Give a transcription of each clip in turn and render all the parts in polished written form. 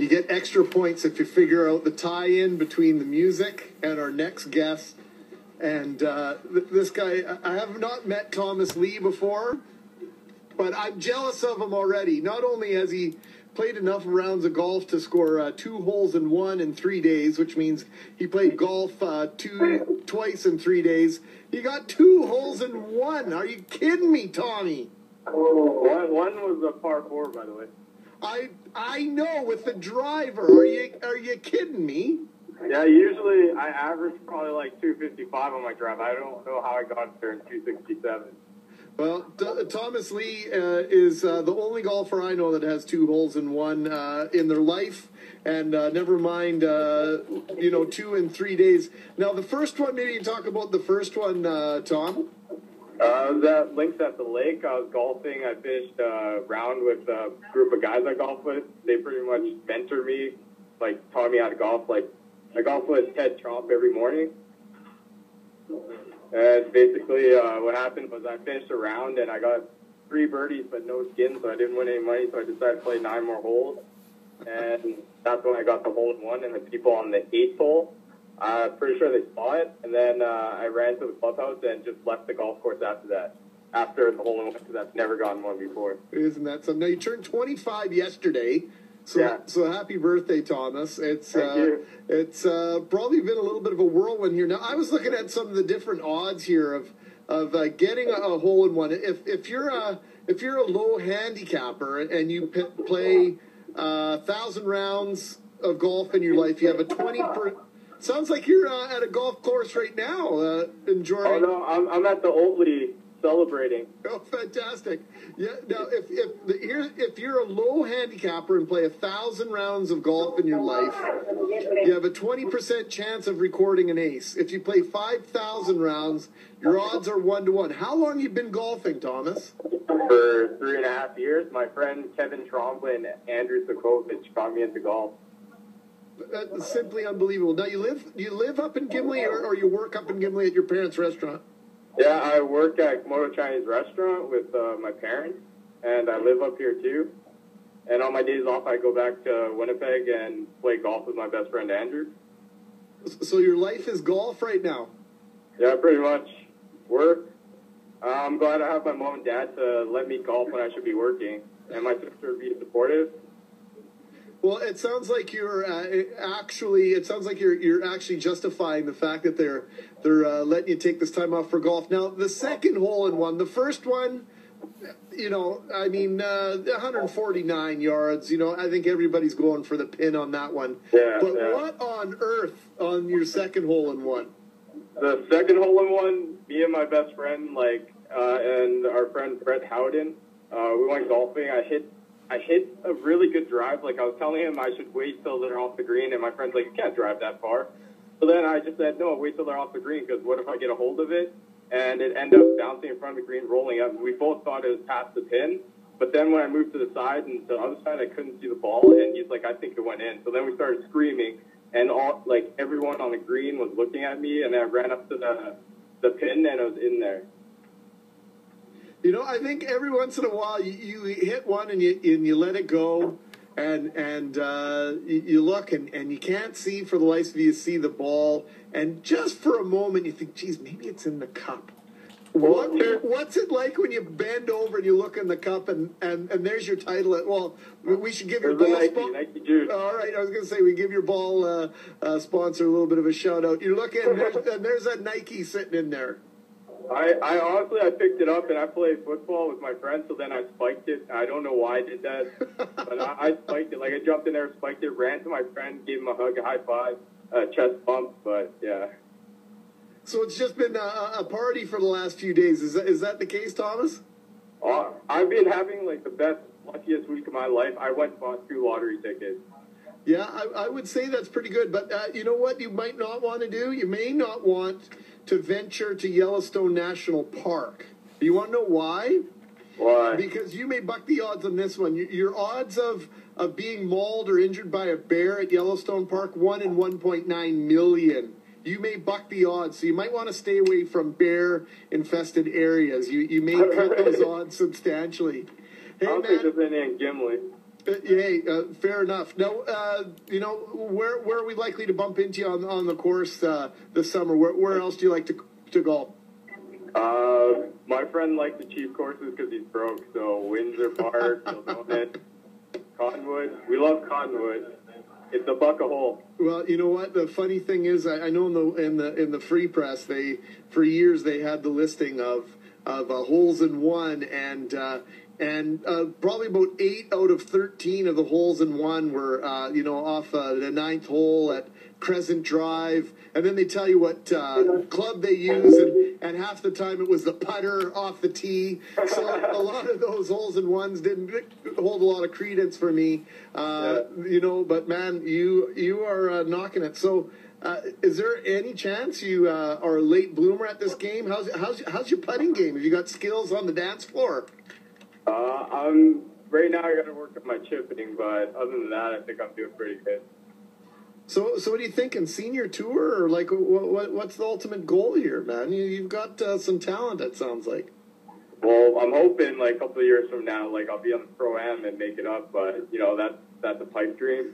You get extra points if you figure out the tie-in between the music and our next guest. And this guy, I have not met Thomas Lee before, but I'm jealous of him already. Not only has he played enough rounds of golf to score 2 holes in 1 in 3 days, which means he played golf twice in 3 days. He got 2 holes in 1. Are you kidding me, Tommy? One was a par 4, by the way. I know, with the driver. Are you kidding me? Yeah, usually I average probably like 255 on my drive. I don't know how I got there in 267. Well, Thomas Lee is the only golfer I know that has 2 holes in 1 in their life, and never mind, 2 in 3 days. Now, the first one, maybe you can talk about the first one, Tom. I was at Links at the Lake. I was golfing. I finished a round with a group of guys I golf with. They pretty much mentor me, like taught me how to golf. Like I golf with Cjob every morning. And basically what happened was I finished a round and I got 3 birdies but no skins, so I didn't win any money, so I decided to play 9 more holes. And that's when I got the hole in 1, and the people on the 8th hole, pretty sure they saw it, and then I ran to the clubhouse and just left the golf course after that, after the hole in 1, because I've never gotten one before. Isn't that something? Now, you turned 25 yesterday, so yeah. So happy birthday, Thomas. It's Thank you. It's probably been a little bit of a whirlwind here. Now, I was looking at some of the different odds here of getting a hole in 1. If you're a low handicapper and you play 1,000 rounds of golf in your life, you have a 20%. Sounds like you're at a golf course right now, enjoying. Oh no, I'm at the Oldley celebrating. Oh, fantastic! Yeah. Now, if you're a low handicapper and play 1,000 rounds of golf in your life, you have a 20% chance of recording an ace. If you play 5,000 rounds, your odds are 1-to-1. How long have you been golfing, Thomas? For 3.5 years. My friend Kevin Trombley and Andrew Sokovich got me into golf. That's simply unbelievable. Now, you live up in Gimli, or you work up in Gimli at your parents' restaurant? Yeah, I work at Komodo Chinese restaurant with my parents, and I live up here too. And on my days off, I go back to Winnipeg and play golf with my best friend Andrew. So your life is golf right now? Yeah, pretty much. Work. I'm glad I have my mom and dad to let me golf when I should be working, and my sister be supportive. Well, it sounds like you're actually justifying the fact that they're letting you take this time off for golf. Now, the second hole in 1, the first one, 149 yards. I think everybody's going for the pin on that one. Yeah. But yeah. what on earth on your second hole in 1? The second hole in 1, me and my best friend, and our friend Brett Howden, we went golfing. I hit a really good drive. Like, I was telling him I should wait till they're off the green, and my friend's like, you can't drive that far. So then I just said, no, wait till they're off the green, because what if I get a hold of it? And it ended up bouncing in front of the green, rolling up. We both thought it was past the pin. But then when I moved to the side and to the other side, I couldn't see the ball, and he's like, I think it went in. So then we started screaming, and everyone on the green was looking at me, and I ran up to the pin, and it was in there. I think every once in a while you hit one and you let it go, and you look and you can't see for the life of you see the ball, and just for a moment you think, geez, maybe it's in the cup. What's it like when you bend over and you look in the cup and there's your title? Well, we should give your ball Nike Juice. All right, I was going to say we give your ball sponsor a little bit of a shout out. You look in and there's that Nike sitting in there. I honestly, I picked it up and I played football with my friends, so then I spiked it. I don't know why I did that, but I spiked it. Like, I jumped in there, spiked it, ran to my friend, gave him a hug, a high five, a chest bump, but yeah. So it's just been a party for the last few days. Is that the case, Thomas? I've been having, the best, luckiest week of my life. I went and bought 2 lottery tickets. Yeah, I would say that's pretty good. But you know what you might not want to do? You may not want to venture to Yellowstone National Park. You want to know why? Why? Because you may buck the odds on this one. Your odds of being mauled or injured by a bear at Yellowstone Park, 1 in 1.9 million. You may buck the odds, so you might want to stay away from bear-infested areas. You may cut those odds substantially. Hey, I don't think there's any in Gimli. Fair enough. Now, where are we likely to bump into you on the course this summer? Where else do you like to golf? My friend likes the cheap courses because he's broke. So Windsor Park, Kildonan, Cottonwood. We love Cottonwood. It's a buck a hole. Well, you know what? The funny thing is, I know in the free press, for years they had the listing of holes in one, and probably about 8 out of 13 of the holes in one were off the ninth hole at Crescent Drive, and then they tell you what club they use, and half the time it was the putter off the tee. So a lot of those holes in ones didn't hold a lot of credence for me, But man, you are knocking it. So, is there any chance you are a late bloomer at this game? How's your putting game? Have you got skills on the dance floor? Right now I got to work on my chipping, but other than that, I think I'm doing pretty good. So what are you thinking? Senior tour, or like what's the ultimate goal here, man? You've got some talent. It sounds like. Well, I'm hoping like a couple of years from now, like I'll be on the Pro-Am and make it up. But that's a pipe dream.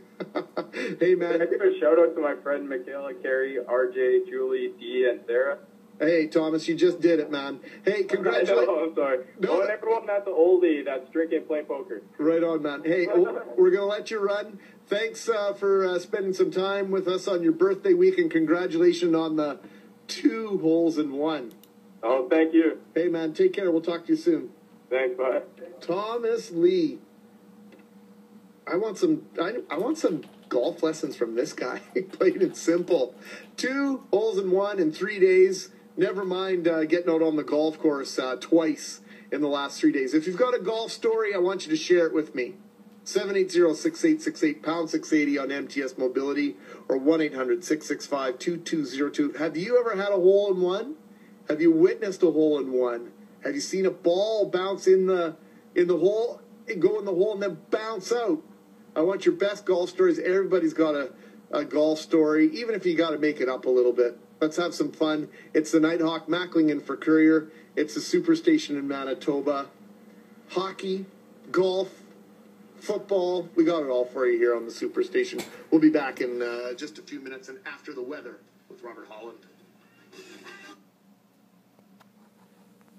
Hey man, can I give a shout out to my friend Michaela, Carrie, RJ, Julie, Dee, and Sarah? Hey, Thomas, you just did it, man. Hey, congratulations. I'm sorry. No, and everyone that's the oldie that's drinking and playing poker. Right on, man. Hey, we're going to let you run. Thanks for spending some time with us on your birthday week, and congratulations on the 2 holes in one. Oh, thank you. Hey, man, take care. We'll talk to you soon. Thanks, bye. Thomas Lee. I want some golf lessons from this guy. Played it simple. 2 holes in one in 3 days. Never mind getting out on the golf course twice in the last 3 days. If you've got a golf story, I want you to share it with me. 780-6868, pound 680 on MTS Mobility, or 1-800-665-2202. Have you ever had a hole in one? Have you witnessed a hole in one? Have you seen a ball bounce in the hole, go in the hole, and then bounce out? I want your best golf stories. Everybody's got a golf story, even if you got to make it up a little bit. Let's have some fun. It's the Nighthawk Mackling in for Courier. It's the Superstation in Manitoba. Hockey, golf, football. We got it all for you here on the Superstation. We'll be back in just a few minutes and after the weather with Robert Holland.